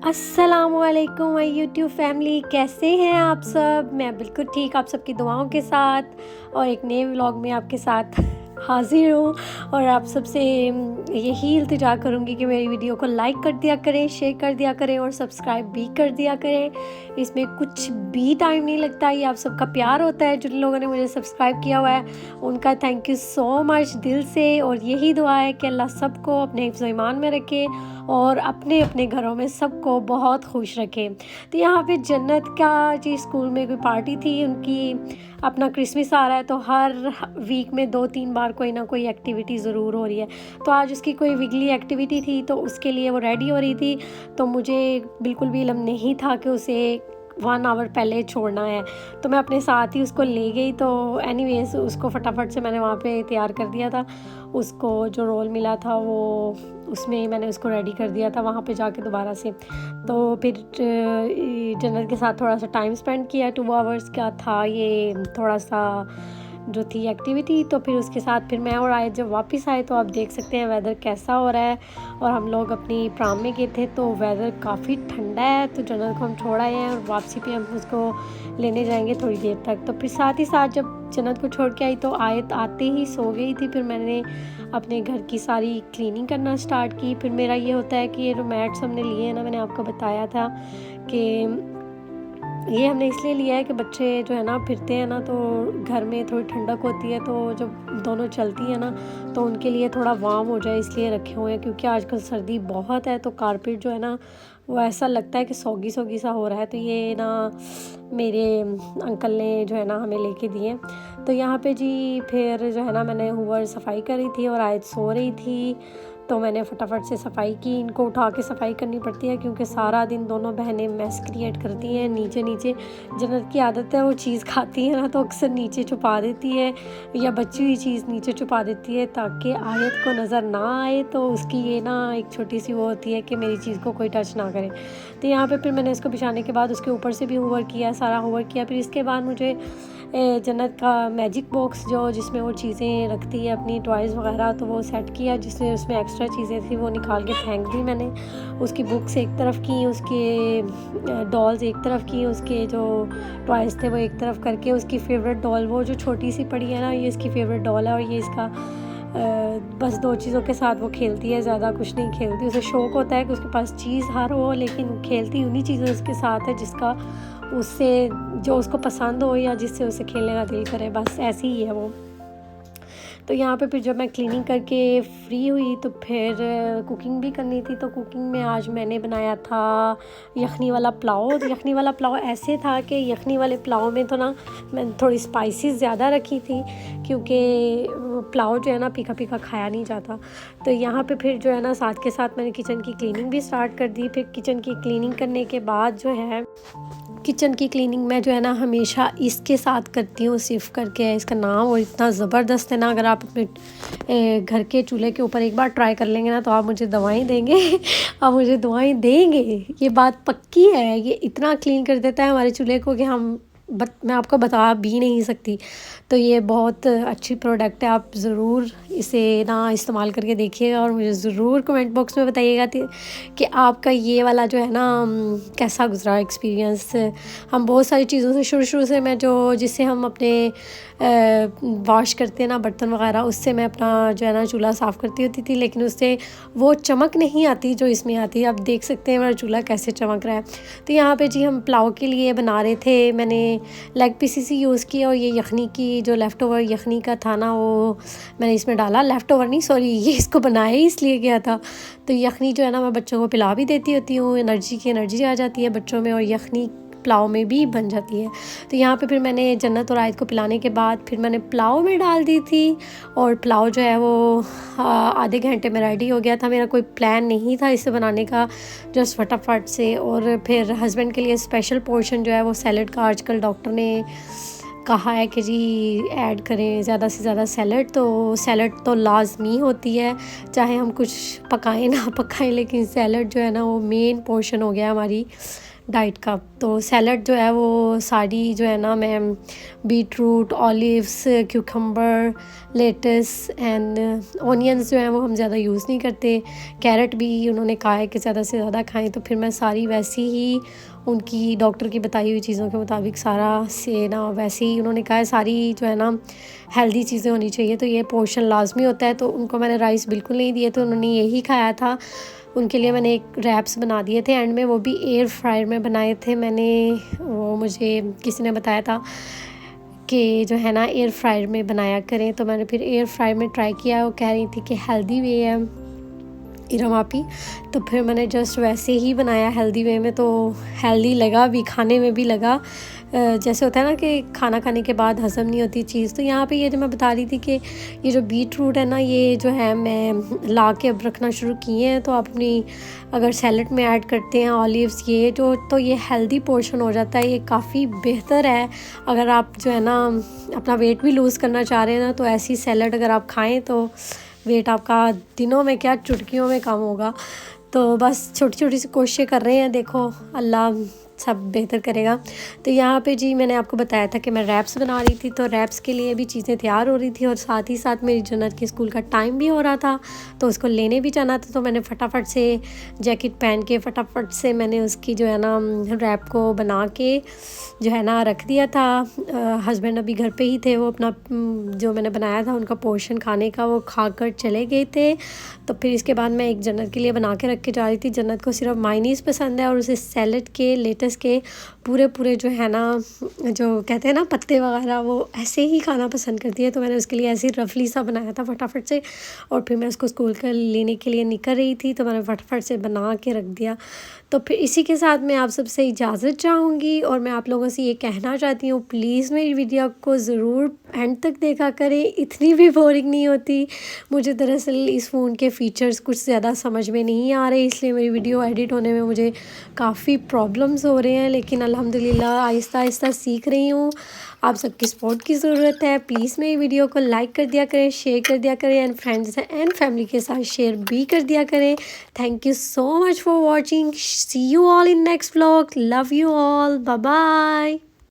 अस्सलामुअलैकुम my YouTube family, कैसे हैं आप सब। मैं बिल्कुल ठीक, आप सबकी दुआओं के साथ और एक नए व्लॉग में आपके साथ हाजिर हूँ। और आप सबसे यही इल्तिजा करूँगी कि मेरी वीडियो को लाइक कर दिया करें, शेयर कर दिया करें और सब्सक्राइब भी कर दिया करें। इसमें कुछ भी टाइम नहीं लगता, ये आप सबका प्यार होता है। जिन लोगों ने मुझे सब्सक्राइब किया हुआ है उनका थैंक यू सो मच दिल से। और यही दुआ है कि अल्लाह सबको अपने हिफ्ज़ ईमान में रखे और अपने अपने घरों में सबको बहुत खुश रखे। तो यहाँ पे जन्नत का जी स्कूल में कोई पार्टी थी, उनकी अपना क्रिसमस आ रहा है तो हर वीक में 2-3 बार कोई ना कोई एक्टिविटी ज़रूर हो रही है। तो आज उसकी कोई विगली एक्टिविटी थी तो उसके लिए वो रेडी हो रही थी। तो मुझे बिल्कुल भी इल्म नहीं था कि उसे 1 आवर पहले छोड़ना है, तो मैं अपने साथ ही उसको ले गई। तो एनीवेज उसको फटाफट से मैंने वहाँ पे तैयार कर दिया था। उसको जो रोल मिला था वो उसमें मैंने उसको रेडी कर दिया था वहाँ पे जाके दोबारा से। तो फिर जन्नत के साथ थोड़ा सा टाइम स्पेंड किया। 2 आवर्स का था ये थोड़ा सा जो थी एक्टिविटी। तो फिर उसके साथ फिर मैं और आए जब वापस आए तो आप देख सकते हैं वेदर कैसा हो रहा है। और हम लोग अपनी प्राम में गए थे तो वेदर काफ़ी ठंडा है। तो जन्नत को हम छोड़ आए हैं और वापसी पे हम उसको लेने जाएंगे थोड़ी देर तक। तो फिर साथ ही साथ जब जन्नत को छोड़ के आई तो आते ही सो गई थी। फिर मैंने अपने घर की सारी क्लीनिंग करना स्टार्ट की। फिर मेरा ये होता है कि ये जो मैट्स हमने लिए हैं ना, मैंने आपको बताया था कि ये हमने इसलिए लिया है कि बच्चे जो है ना फिरते हैं ना तो घर में थोड़ी ठंडक होती है, तो जब दोनों चलती है ना तो उनके लिए थोड़ा वार्म हो जाए इसलिए रखे हुए हैं। क्योंकि आजकल सर्दी बहुत है तो कारपेट जो है ना वो ऐसा लगता है कि सोगी सोगी सा हो रहा है। तो ये ना मेरे अंकल ने जो है ना हमें लेके दिए। तो यहाँ पे जी फिर जो है ना मैंने हूवर सफाई कर रही थी और आयत सो रही थी। तो मैंने फटाफट से सफाई की। इनको उठा के सफाई करनी पड़ती है क्योंकि सारा दिन दोनों बहनें मैस क्रिएट करती हैं नीचे नीचे। जन्नत की आदत है वो चीज़ खाती है ना तो अक्सर नीचे छुपा देती है या बची हुई चीज़ नीचे छुपा देती है ताकि आयत को नज़र ना आए। तो उसकी ये ना एक छोटी सी वो होती है कि मेरी चीज़ को कोई टच ना करे। तो यहाँ पे फिर मैंने इसको बिछाने के बाद उसके ऊपर से भी हूवर किया, सारा हूवर किया। फिर इसके बाद मुझे जन्नत का मैजिक बॉक्स जो जिसमें वो चीज़ें रखती है अपनी टॉयज़ वगैरह, तो वो सेट किया। जिसमें उसमें एक्स्ट्रा चीज़ें थी वो निकाल के फेंक दी मैंने। उसकी बुक्स एक तरफ की, उसके डॉल्स एक तरफ की, उसके जो टॉयज़ थे वो एक तरफ करके उसकी फ़ेवरेट डॉल वो जो छोटी सी पड़ी है ना, ये इसकी फ़ेवरेट डॉल है और ये इसका बस 2 चीज़ों के साथ वो खेलती है, ज़्यादा कुछ नहीं खेलती। उसे शौक़ होता है कि उसके पास चीज़ हर हो, लेकिन खेलती उन्हीं चीज़ों के साथ है जिसका उससे जो उसको पसंद हो या जिससे उसे खेलने का दिल करे, बस ऐसी ही है वो। तो यहाँ पे फिर जब मैं क्लीनिंग करके फ्री हुई तो फिर कुकिंग भी करनी थी। तो कुकिंग में आज मैंने बनाया था यखनी वाला पुलाव। तो यखनी वाला पुलाव ऐसे था कि यखनी वाले पुलाव में तो ना मैंने थोड़ी स्पाइसेस ज़्यादा रखी थी क्योंकि पुलाव जो है ना फीका फीका खाया नहीं जाता। तो यहाँ पे फिर जो है ना साथ के साथ मैंने किचन की क्लीनिंग भी स्टार्ट कर दी। फिर किचन की क्लीनिंग करने के बाद जो है किचन की क्लीनिंग मैं जो है ना हमेशा इसके साथ करती हूँ, सिर्फ करके है इसका नाम। और इतना ज़बरदस्त है ना, अगर आप अपने घर के चूल्हे के ऊपर एक बार ट्राई कर लेंगे ना तो आप मुझे दवाएं देंगे आप मुझे दवाएं देंगे, ये बात पक्की है। ये इतना क्लीन कर देता है हमारे चूल्हे को कि मैं आपको बता भी नहीं सकती। तो ये बहुत अच्छी प्रोडक्ट है, आप ज़रूर इसे ना इस्तेमाल करके देखिएगा और मुझे ज़रूर कमेंट बॉक्स में बताइएगा कि आपका ये वाला जो है ना कैसा गुजरा एक्सपीरियंस। हम बहुत सारी चीज़ों से शुरू से मैं जिससे हम अपने वॉश करते हैं ना बर्तन वगैरह, उससे मैं अपना जो है ना चूल्हा साफ़ करती होती थी, लेकिन उससे वो चमक नहीं आती जो इसमें आती है। आप देख सकते हैं मेरा चूल्हा कैसे चमक रहा है। तो यहाँ पे जी हम पुलाव के लिए बना रहे थे। मैंने लेग पीसेस ही यूज़ किया और ये यखनी की जो लेफ़्ट ओवर यखनी का था ना वो मैंने इसमें डाला। लेफ़्ट ओवर नहीं, सॉरी, ये इसको बनाया ही इसलिए गया था। तो यखनी जो है ना मैं बच्चों को पिला भी देती होती हूँ, एनर्जी आ जाती है बच्चों में और यखनी पुलाव में भी बन जाती है। तो यहाँ पे फिर मैंने जन्नत और आयत को पिलाने के बाद फिर मैंने पुलाव में डाल दी थी और पुलाव जो है वो आधे घंटे में रेडी हो गया था। मेरा कोई प्लान नहीं था इसे बनाने का, जस्ट फटाफट से। और फिर हस्बैंड के लिए स्पेशल पोर्शन जो है वो सैलड का आजकल डॉक्टर ने कहा है कि जी ऐड करें ज़्यादा से ज़्यादा सैलड। तो सैलड तो लाजमी होती है, चाहे हम कुछ पकाएं ना पकाएं, लेकिन सैलड जो है ना वो मेन पोर्शन हो गया हमारी डाइट का। तो सैलड जो है वो सारी जो है ना, मैं beetroot, olives, cucumber, lettuce and onions जो है वो हम ज़्यादा यूज़ नहीं करते। कैरेट भी उन्होंने कहा है कि ज़्यादा से ज़्यादा खाएं, तो फिर मैं सारी वैसी ही उनकी डॉक्टर की बताई हुई चीज़ों के मुताबिक सारा से ना वैसे ही उन्होंने कहा है सारी जो है ना हेल्दी चीज़ें होनी चाहिए, तो ये पोर्शन लाजमी होता है। तो उनको मैंने राइस बिल्कुल नहीं दिए, तो उन्होंने यही खाया था। उनके लिए मैंने एक रैप्स बना दिए थे एंड में, वो भी एयर फ्रायर में बनाए थे मैंने। वो मुझे किसी ने बताया था कि जो है ना एयर फ्रायर में बनाया करें, तो मैंने फिर एयर फ्रायर में ट्राई किया। वो कह रही थी कि हेल्दी वे है इरम आपी, तो फिर मैंने जस्ट वैसे ही बनाया हेल्दी वे में, तो हेल्दी लगा भी, खाने में भी लगा। जैसे होता है ना कि खाना खाने के बाद हज़म नहीं होती चीज़, तो यहाँ पे ये जो मैं बता रही थी कि ये जो बीट रूट है ना, ये जो है मैं ला के अब रखना शुरू किए हैं। तो आप अपनी अगर सैलड में ऐड करते हैं ऑलिव्स ये जो, तो ये हेल्दी पोर्शन हो जाता है। ये काफ़ी बेहतर है अगर आप जो है ना अपना वेट भी लूज़ करना चाह रहे हैं ना, तो ऐसी सैलड अगर आप खाएँ तो वेट आपका दिनों में क्या चुटकियों में कम होगा। तो बस छोटी छोटी सी कोशिशें कर रहे हैं, देखो अल्लाह सब बेहतर करेगा। तो यहाँ पे जी मैंने आपको बताया था कि मैं रैप्स बना रही थी, तो रैप्स के लिए भी चीज़ें तैयार हो रही थी और साथ ही साथ मेरी जन्नत के स्कूल का टाइम भी हो रहा था, तो उसको लेने भी जाना था। तो मैंने फटाफट से जैकेट पहन के फटाफट से मैंने उसकी जो है ना रैप को बना के जो है ना रख दिया था। हस्बैंड अभी घर पे ही थे, वो अपना जो मैंने बनाया था उनका पोर्शन खाने का वो खा कर चले गए थे। तो फिर इसके बाद मैं एक जन्नत के लिए बना के रख के जा रही थी। जन्नत को सिर्फ मायनीज़ पसंद है और उसे सैलड के, लेटस के पूरे जो है ना जो कहते हैं ना पत्ते वगैरह, वो ऐसे ही खाना पसंद करती है। तो मैंने उसके लिए ऐसे ही रफली सा बनाया था फटाफट से, और फिर मैं उसको स्कूल का लेने के लिए निकल रही थी, तो मैंने फटाफट से बना के रख दिया। तो फिर इसी के साथ मैं आप सबसे इजाज़त चाहूँगी और मैं आप लोगों से ये कहना चाहती हूँ, प्लीज़ मेरी वीडियो को ज़रूर एंड तक देखा करें, इतनी भी बोरिंग नहीं होती। मुझे दरअसल इस फ़ोन के फ़ीचर्स कुछ ज़्यादा समझ में नहीं आ रहे, इसलिए मेरी वीडियो एडिट होने में मुझे काफ़ी प्रॉब्लम्स हो रहे हैं, लेकिन अल्हम्दुलिल्लाह आहिस्ता आहिस्ता सीख रही हूँ। आप सबकी सपोर्ट की ज़रूरत है। प्लीज़ मेरी वीडियो को लाइक कर दिया करें, शेयर कर दिया करें एंड फ्रेंड्स एंड फैमिली के साथ शेयर भी कर दिया करें। Thank you so much for watching. See you all in next vlog. Love you all. Bye bye.